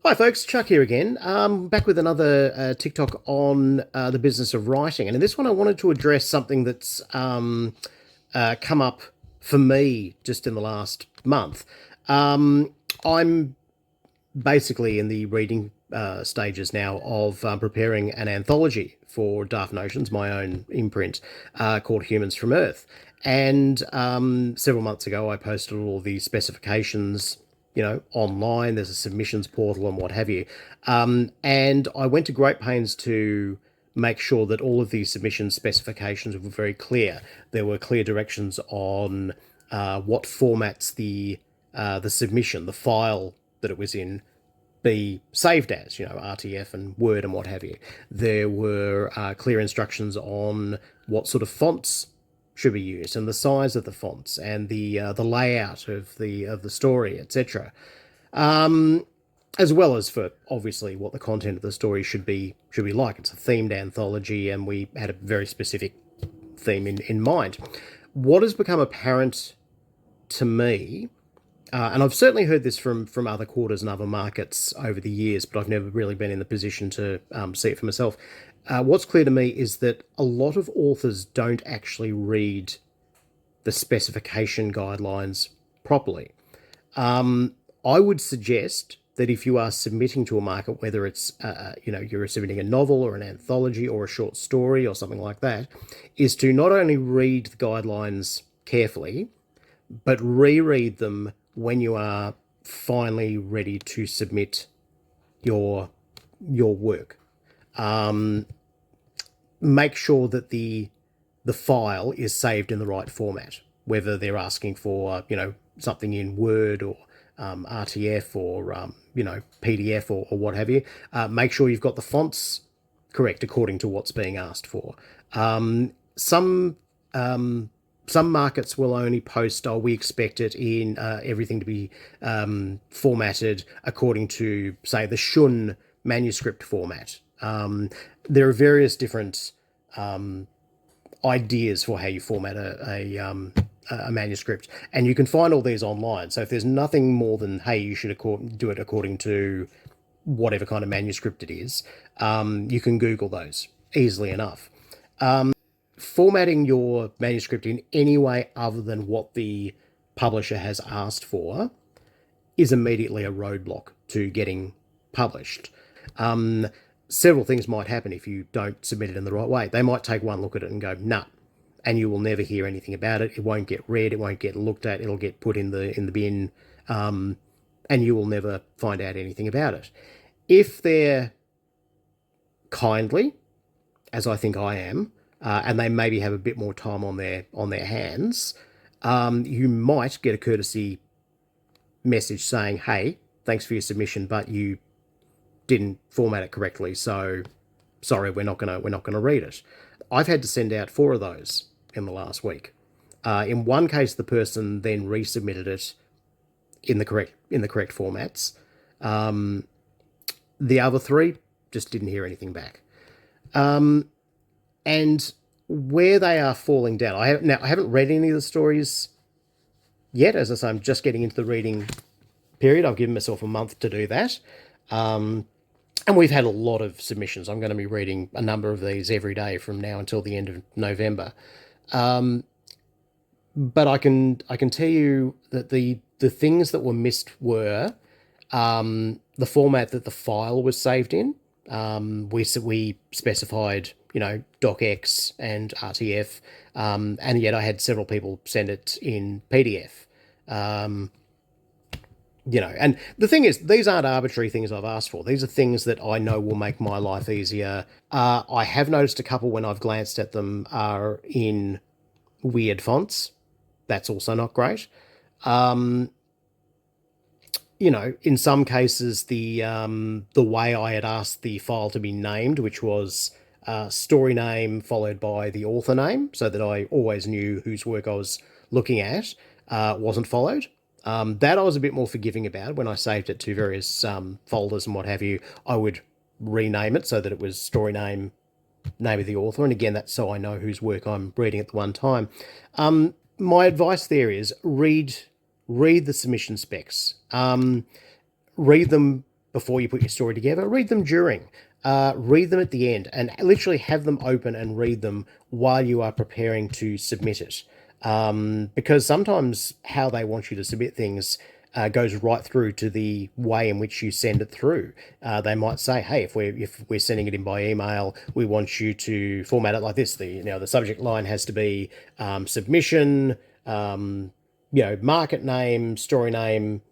Hi, folks. Chuck here again. Back with another TikTok on the business of writing. And in this one, I wanted to address something that's come up for me just in the last month. I'm basically in the reading stages now of preparing an anthology for Daft Notions, my own imprint, called Humans from Earth. And several months ago, I posted all the specifications, online. There's a submissions portal and what have you. And I went to great pains to make sure that all of these submission specifications were very clear. There were clear directions on what formats the submission, the file that it was in, be saved as, RTF and Word and what have you. There were clear instructions on what sort of fonts should be used and the size of the fonts and the layout of the story, etc. As well as for obviously what the content of the story should be like. It's a themed anthology, and we had a very specific theme in mind. What has become apparent to me, and I've certainly heard this from other quarters and other markets over the years, but I've never really been in the position to see it for myself. What's clear to me is that a lot of authors don't actually read the specification guidelines properly. I would suggest that if you are submitting to a market, whether it's you're submitting a novel or an anthology or a short story or something like that, is to not only read the guidelines carefully, but reread them when you are finally ready to submit your work. Make sure that the file is saved in the right format, whether they're asking for something in Word or RTF or PDF or what have you. Make sure you've got the fonts correct according to what's being asked for. Some markets will only post, "Oh, we expect it in everything to be formatted according to, say, the Shun manuscript format." There are various different ideas for how you format a manuscript, and you can find all these online. So if there's nothing more than, "Hey, you should do it according to whatever kind of manuscript it is," you can Google those easily enough. Formatting your manuscript in any way other than what the publisher has asked for is immediately a roadblock to getting published. Several things might happen if you don't submit it in the right way. They might take one look at it and go, "Nah," and you will never hear anything about it. It won't get read. It won't get looked at. It'll get put in the bin, and you will never find out anything about it. If they're kindly, as I think I am, and they maybe have a bit more time on their hands, you might get a courtesy message saying, "Hey, thanks for your submission, but you didn't format it correctly, so sorry, we're not gonna read it." I've had to send out 4 of those in the last week. In one case, the person then resubmitted it in the correct formats. The other 3 just didn't hear anything back. And where they are falling down, I haven't read any of the stories yet. As I say, I'm just getting into the reading period. I've given myself a month to do that. And we've had a lot of submissions. I'm going to be reading a number of these every day from now until the end of November. But I can tell you that the things that were missed were the format that the file was saved in. We specified, docx and RTF, and yet I had several people send it in PDF. And the thing is, these aren't arbitrary things I've asked for. These are things that I know will make my life easier. I have noticed a couple when I've glanced at them are in weird fonts. That's also not great. In some cases, the way I had asked the file to be named, which was story name followed by the author name, so that I always knew whose work I was looking at, wasn't followed. That I was a bit more forgiving about. When I saved it to various folders and what have you, I would rename it so that it was story name, name of the author. And again, that's so I know whose work I'm reading at the one time. My advice there is read the submission specs. Read them before you put your story together. Read them during. Read them at the end, and literally have them open and read them while you are preparing to submit it. Because sometimes how they want you to submit things goes right through to the way in which you send it through. They might say, "Hey, if we're sending it in by email, we want you to format it like this. The subject line has to be submission, market name, story name,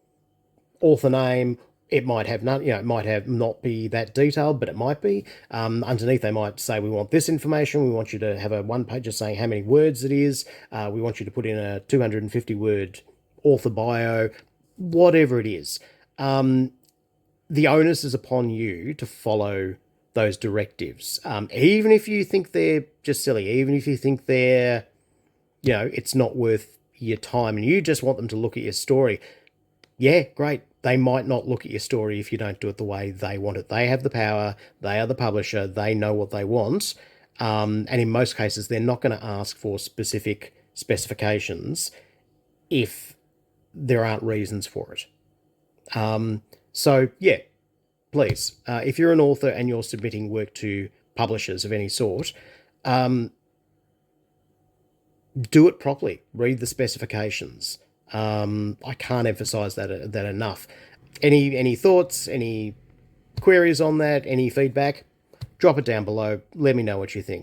author name." It might have none, it might have not be that detailed, but it might be. Underneath, they might say, "We want this information. We want you to have a one page just saying how many words it is. We want you to put in a 250 word author bio," whatever it is. The onus is upon you to follow those directives. Even if you think they're just silly, even if you think they're, it's not worth your time and you just want them to look at your story, yeah, great. They might not look at your story if you don't do it the way they want it. They have the power. They are the publisher. They know what they want. And in most cases, they're not going to ask for specific specifications if there aren't reasons for it. So, yeah, please, if you're an author and you're submitting work to publishers of any sort, do it properly. Read the specifications. I can't emphasize that enough. Any thoughts, any queries on that, any feedback? Drop it down below. Let me know what you think.